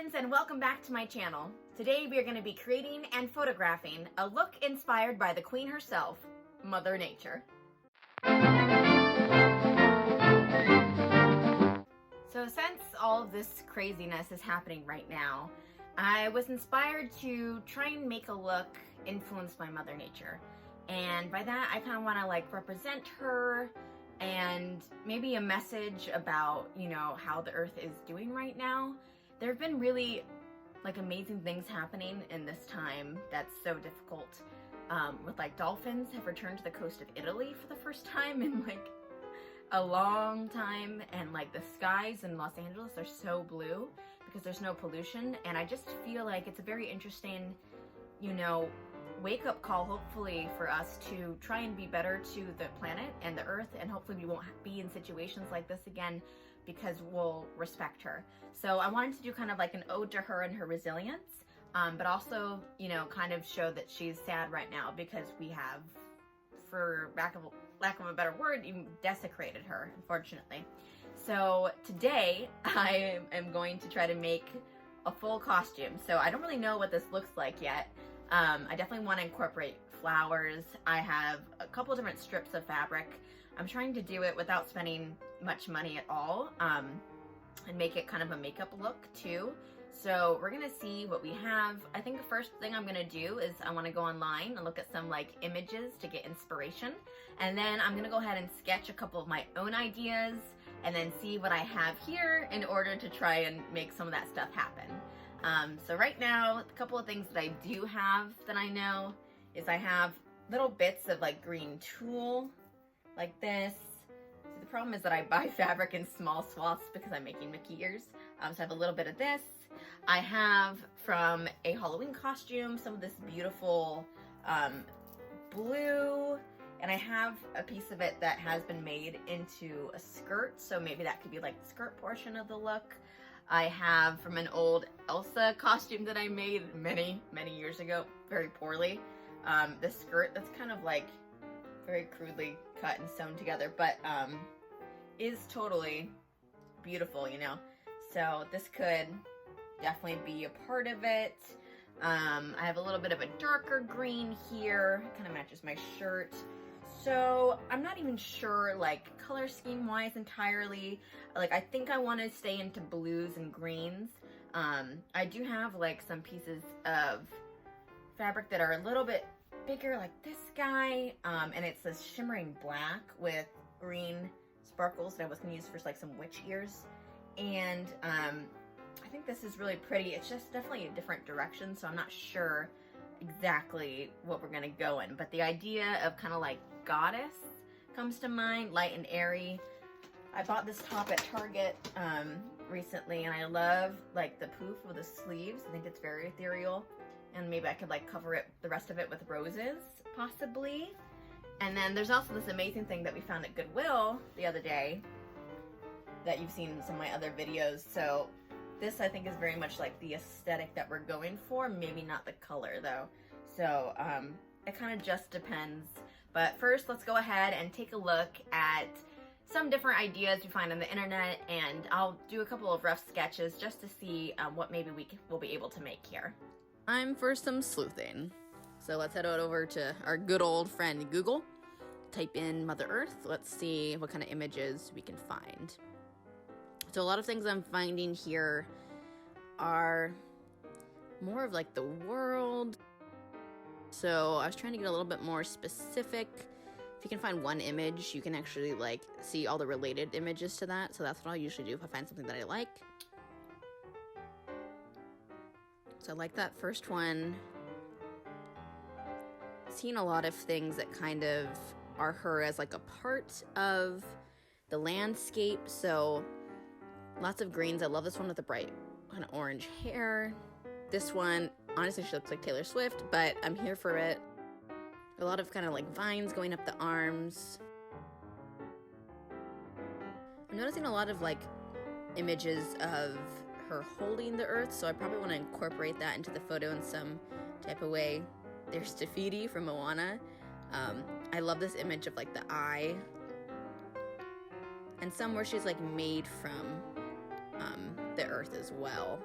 friends, and welcome back to my channel. Today we are going to be creating and photographing a look inspired by the queen herself, Mother Nature. So since all of this craziness is happening right now, I was inspired to try and make a look influenced by Mother Nature. And by that, I kind of want to represent her and maybe a message about, how the earth is doing right now. There have been really amazing things happening in this time that's so difficult. With dolphins have returned to the coast of Italy for the first time in a long time, and the skies in Los Angeles are so blue because there's no pollution. And I just feel like it's a very interesting, wake-up call, hopefully, for us to try and be better to the planet and the earth, and hopefully we won't be in situations like this again because we'll respect her. So I wanted to do kind of an ode to her and her resilience, but also, kind of show that she's sad right now because we have, for lack of a better word, even desecrated her, unfortunately. So today I am going to try to make a full costume. So I don't really know what this looks like yet. I definitely want to incorporate flowers. I have a couple different strips of fabric. I'm trying to do it without spending much money at all, and make it kind of a makeup look too. So we're gonna see what we have. I think the first thing I'm gonna do is I wanna go online and look at some images to get inspiration. And then I'm gonna go ahead and sketch a couple of my own ideas and then see what I have here in order to try and make some of that stuff happen. So right now, a couple of things that I do have that I know is I have little bits of green tulle, like this. See, the problem is that I buy fabric in small swaths because I'm making Mickey ears. So I have a little bit of this. I have from a Halloween costume some of this beautiful blue, and I have a piece of it that has been made into a skirt, so maybe that could be the skirt portion of the look. I have from an old Elsa costume that I made many years ago, very poorly, this skirt that's kind of very crudely cut and sewn together, but is totally beautiful, So this could definitely be a part of it. I have a little bit of a darker green here, kind of matches my shirt. So I'm not even sure color scheme wise entirely. I think I want to stay into blues and greens. I do have some pieces of fabric that are a little bit bigger, like this guy, and it's this shimmering black with green sparkles that I was going to use for some witch ears. And I think this is really pretty. It's just definitely a different direction, so I'm not sure exactly what we're gonna go in, but the idea of kind of goddess comes to mind, light and airy. I bought this top at Target recently, and I love the poof of the sleeves. I think it's very ethereal, and maybe I could cover it, the rest of it, with roses, possibly. And then there's also this amazing thing that we found at Goodwill the other day that you've seen in some of my other videos. So this, I think, is very much the aesthetic that we're going for, maybe not the color though. So it kind of just depends. But first, let's go ahead and take a look at some different ideas we find on the internet, and I'll do a couple of rough sketches just to see what maybe we'll be able to make here. Time for some sleuthing. So let's head over to our good old friend Google, type in Mother Earth. Let's see what kind of images we can find. So a lot of things I'm finding here are more of the world. So I was trying to get a little bit more specific. If you can find one image, you can actually see all the related images to that. So that's what I'll usually do if I find something that I like. So I like that first one. Seen a lot of things that kind of are her as a part of the landscape. So lots of greens. I love this one with the bright kind of orange hair. This one, honestly, she looks like Taylor Swift, but I'm here for it. A lot of kind of vines going up the arms. I'm noticing a lot of images of her holding the earth, so I probably want to incorporate that into the photo in some type of way. There's Tafiti from Moana. I love this image of the eye. And some where she's made from the earth as well.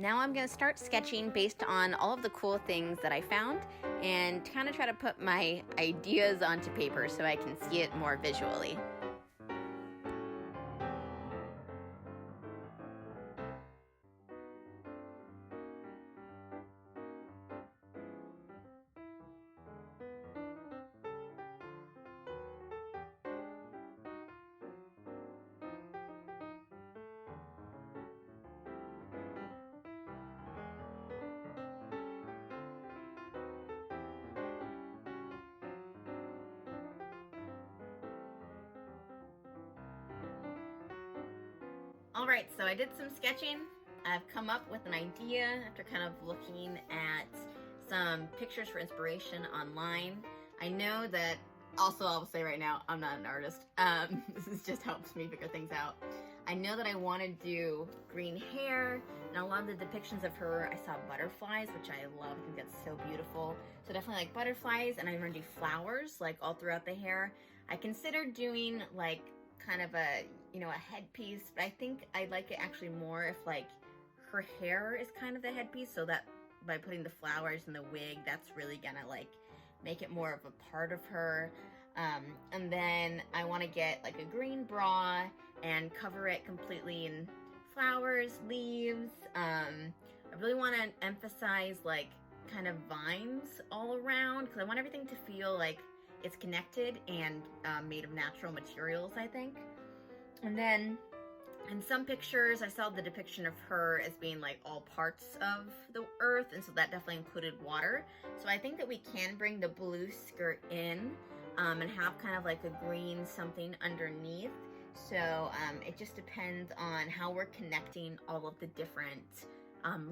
Now I'm gonna start sketching based on all of the cool things that I found and kind of try to put my ideas onto paper so I can see it more visually. Alright, so I did some sketching. I've come up with an idea after kind of looking at some pictures for inspiration online. I know that, also I'll say right now, I'm not an artist. This just helps me figure things out. I know that I want to do green hair, and a lot of the depictions of her, I saw butterflies, which I love. I think that's so beautiful. So definitely like butterflies, and I'm going to do flowers like all throughout the hair. I considered doing like kind of a, you know, a headpiece, but I think I'd like it actually more if like her hair is kind of the headpiece, so that by putting the flowers and the wig, that's really gonna like make it more of a part of her. And then I want to get like a green bra and cover it completely in flowers, leaves. I really want to emphasize like kind of vines all around, because I want everything to feel like it's connected and made of natural materials, I think. And then in some pictures, I saw the depiction of her as being like all parts of the earth, and so that definitely included water. So I think that we can bring the blue skirt in and have kind of like a green something underneath. So it just depends on how we're connecting all of the different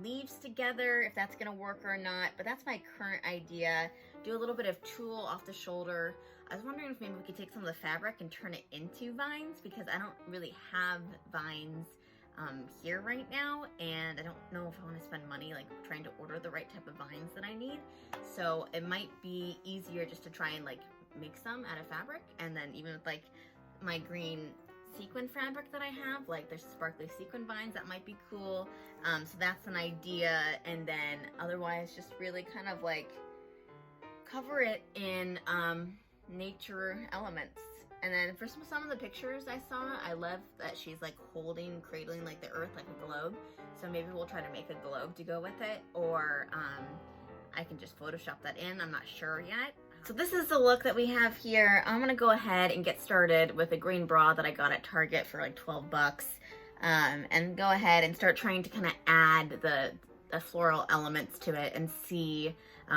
leaves together, if that's gonna work or not. But that's my current idea. Do a little bit of tulle off the shoulder. I was wondering if maybe we could take some of the fabric and turn it into vines, because I don't really have vines here right now, and I don't know if I want to spend money like trying to order the right type of vines that I need. So it might be easier just to try and like make some out of fabric, and then even with like my green sequin fabric that I have, like there's sparkly sequin vines that might be cool. So that's an idea. And then otherwise just really kind of like cover it in nature elements. And then for some of the pictures I saw, I love that she's like cradling like the earth like a globe. So maybe we'll try to make a globe to go with it, or I can just Photoshop that in. I'm not sure yet. So this is the look that we have here. I'm gonna go ahead and get started with a green bra that I got at Target for like 12 bucks. And go ahead and start trying to kind of add the floral elements to it, and see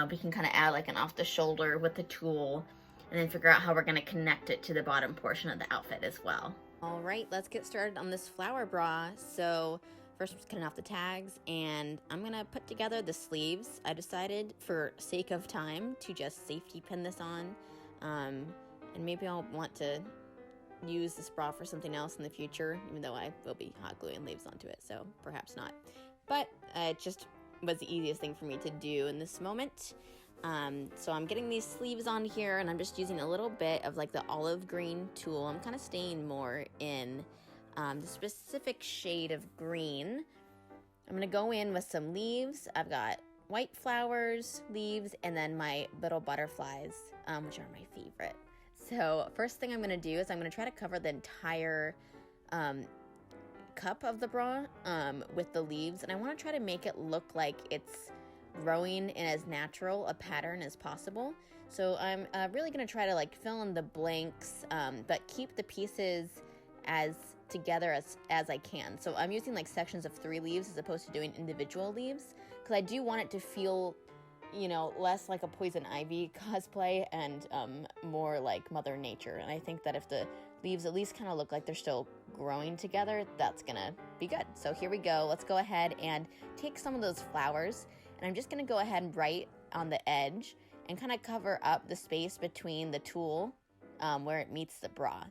we can kind of add like an off the shoulder with the tulle, and then figure out how we're gonna connect it to the bottom portion of the outfit as well. All right, let's get started on this flower bra. So first, I'm just cutting off the tags, and I'm gonna put together the sleeves. I decided, for sake of time, to just safety pin this on, and maybe I'll want to use this bra for something else in the future, even though I will be hot gluing leaves onto it, so perhaps not. But it just was the easiest thing for me to do in this moment. So I'm getting these sleeves on here, and I'm just using a little bit of like the olive green tulle. I'm kind of staying more in the specific shade of green. I'm gonna go in with some leaves. I've got white flowers, leaves, and then my little butterflies, which are my favorite. So first thing I'm gonna do is I'm gonna try to cover the entire cup of the bra with the leaves, and I wanna try to make it look like it's growing in as natural a pattern as possible. So I'm really gonna try to like fill in the blanks, but keep the pieces as together as I can. So I'm using like sections of 3 leaves as opposed to doing individual leaves, because I do want it to feel, you know, less like a poison ivy cosplay and more like Mother Nature. And I think that if the leaves at least kind of look like they're still growing together, that's gonna be good. So here we go. Let's go ahead and take some of those flowers, and I'm just gonna go ahead and write on the edge and kind of cover up the space between the tulle where it meets the bra.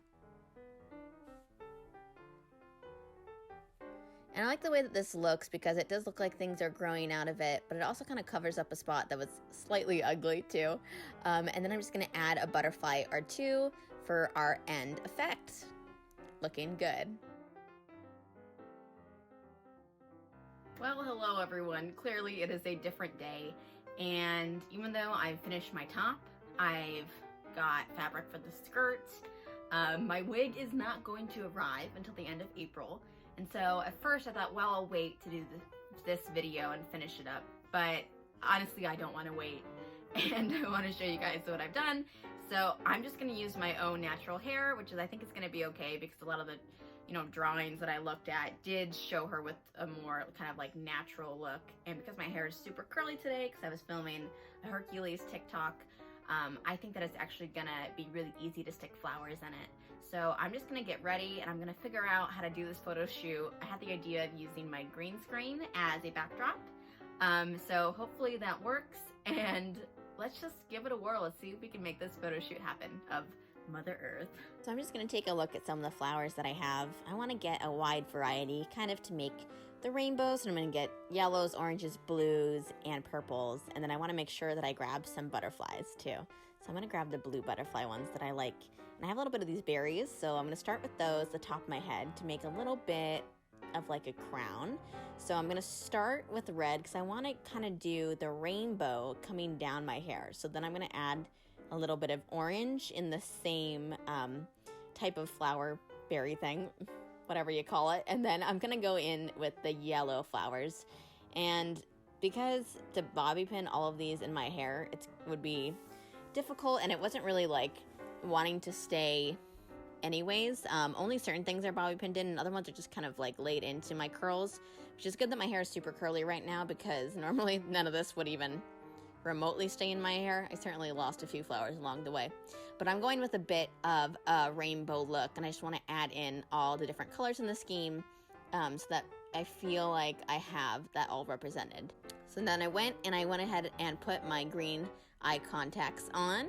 And I like the way that this looks, because it does look like things are growing out of it, but it also kind of covers up a spot that was slightly ugly too. And then I'm just gonna add a butterfly or 2 for our end effect. Looking good. Well, hello everyone. Clearly it is a different day, and even though I've finished my top, I've got fabric for the skirt, my wig is not going to arrive until the end of April, and so at first I thought, well, I'll wait to do this video and finish it up, but honestly I don't want to wait, and I want to show you guys what I've done. So I'm just going to use my own natural hair, which is, I think it's going to be okay, because a lot of the drawings that I looked at did show her with a more kind of like natural look. And because my hair is super curly today, because I was filming a Hercules TikTok, I think that it's actually gonna be really easy to stick flowers in it. So I'm just gonna get ready and I'm gonna figure out how to do this photo shoot. I had the idea of using my green screen as a backdrop. So hopefully that works, and let's just give it a whirl. Let's see if we can make this photo shoot happen of Mother Earth. So I'm just going to take a look at some of the flowers that I have. I want to get a wide variety, kind of to make the rainbows. And I'm going to get yellows, oranges, blues, and purples. And then I want to make sure that I grab some butterflies too. So I'm going to grab the blue butterfly ones that I like. And I have a little bit of these berries, so I'm going to start with those, the top of my head, to make a little bit of like a crown. So I'm going to start with red because I want to kind of do the rainbow coming down my hair. So then I'm going to add a little bit of orange in the same type of flower berry thing, whatever you call it. And then I'm going to go in with the yellow flowers. And because to bobby pin all of these in my hair, it would be difficult, and it wasn't really like wanting to stay anyways. Only certain things are bobby pinned in, and other ones are just kind of like laid into my curls, which is good that my hair is super curly right now, because normally none of this would even remotely stay in my hair. I certainly lost a few flowers along the way, but I'm going with a bit of a rainbow look, and I just want to add in all the different colors in the scheme so that I feel like I have that all represented. So then I went ahead and put my green eye contacts on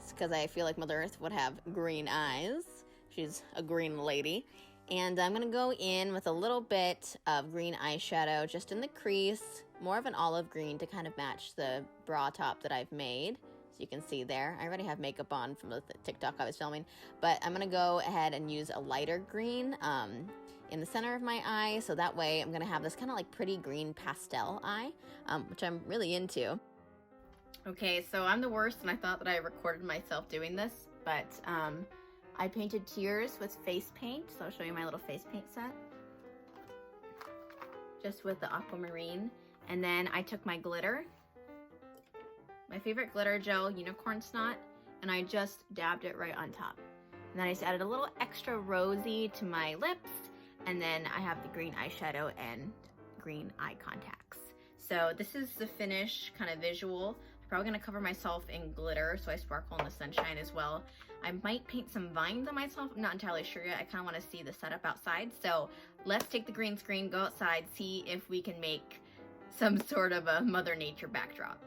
because I feel like Mother Earth would have green eyes. She's a green lady. And I'm going to go in with a little bit of green eyeshadow just in the crease, more of an olive green to kind of match the bra top that I've made. So you can see there, I already have makeup on from the TikTok I was filming, but I'm going to go ahead and use a lighter green in the center of my eye. So that way I'm going to have this kind of like pretty green pastel eye, which I'm really into. Okay, so I'm the worst, and I thought that I recorded myself doing this, but I painted tears with face paint, so I'll show you my little face paint set. Just with the aquamarine. And then I took my glitter, my favorite glitter gel, unicorn snot, and I just dabbed it right on top. And then I just added a little extra rosy to my lips, and then I have the green eyeshadow and green eye contacts. So this is the finish kind of visual. I'm probably gonna cover myself in glitter so I sparkle in the sunshine as well. I might paint some vines on myself. I'm not entirely sure yet. I kind of want to see the setup outside. So let's take the green screen, go outside, see if we can make some sort of a Mother Nature backdrop.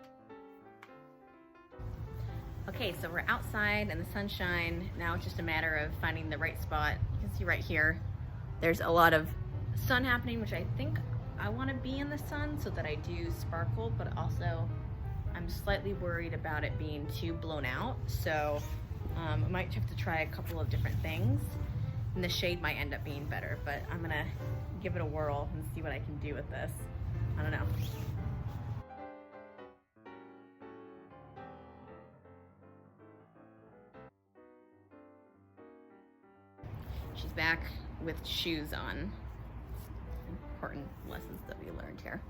Okay, so we're outside in the sunshine. Now it's just a matter of finding the right spot. You can see right here, there's a lot of sun happening, which I think I want to be in the sun so that I do sparkle, but also I'm slightly worried about it being too blown out. So I might have to try a couple of different things, and the shade might end up being better, but I'm gonna give it a whirl and see what I can do with this. I don't know. She's back with shoes on. Important lessons that we learned here.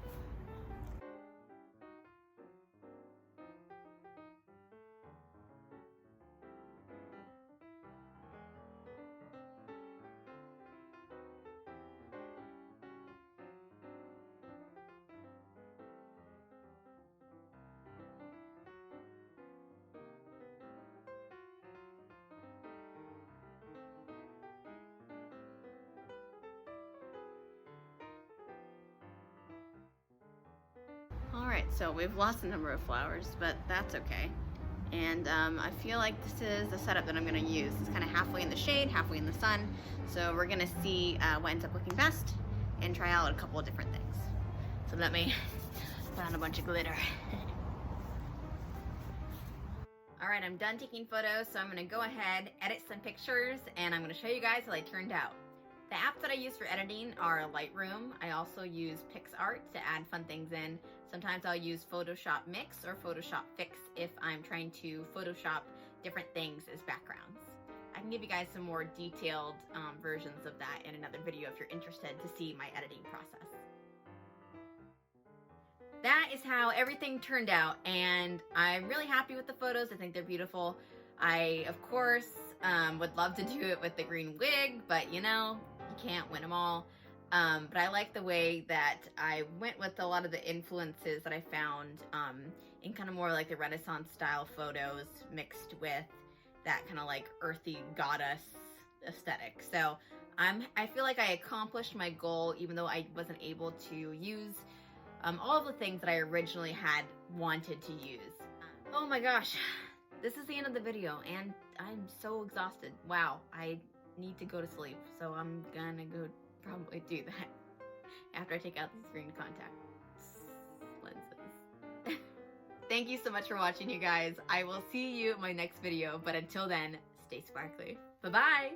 Alright, so we've lost a number of flowers, but that's okay. And I feel like this is the setup that I'm going to use. It's kind of halfway in the shade, halfway in the sun. So we're going to see what ends up looking best and try out a couple of different things. So let me put on a bunch of glitter. Alright, I'm done taking photos, so I'm going to go ahead, edit some pictures, and I'm going to show you guys how they turned out. The apps that I use for editing are Lightroom. I also use PixArt to add fun things in. Sometimes I'll use Photoshop Mix or Photoshop Fix if I'm trying to Photoshop different things as backgrounds. I can give you guys some more detailed versions of that in another video if you're interested to see my editing process. That is how everything turned out, and I'm really happy with the photos. I think they're beautiful. I, of course, would love to do it with the green wig, but you know, you can't win them all. But I like the way that I went with a lot of the influences that I found in kind of more like the Renaissance style photos mixed with that kind of like earthy goddess aesthetic. So I feel like I accomplished my goal, even though I wasn't able to use all of the things that I originally had wanted to use. Oh my gosh, this is the end of the video and I'm so exhausted. Wow, I need to go to sleep, so I'm gonna go probably do that after I take out these green contact lenses. Thank you so much for watching, you guys. I will see you in my next video, but until then, stay sparkly. Bye-bye!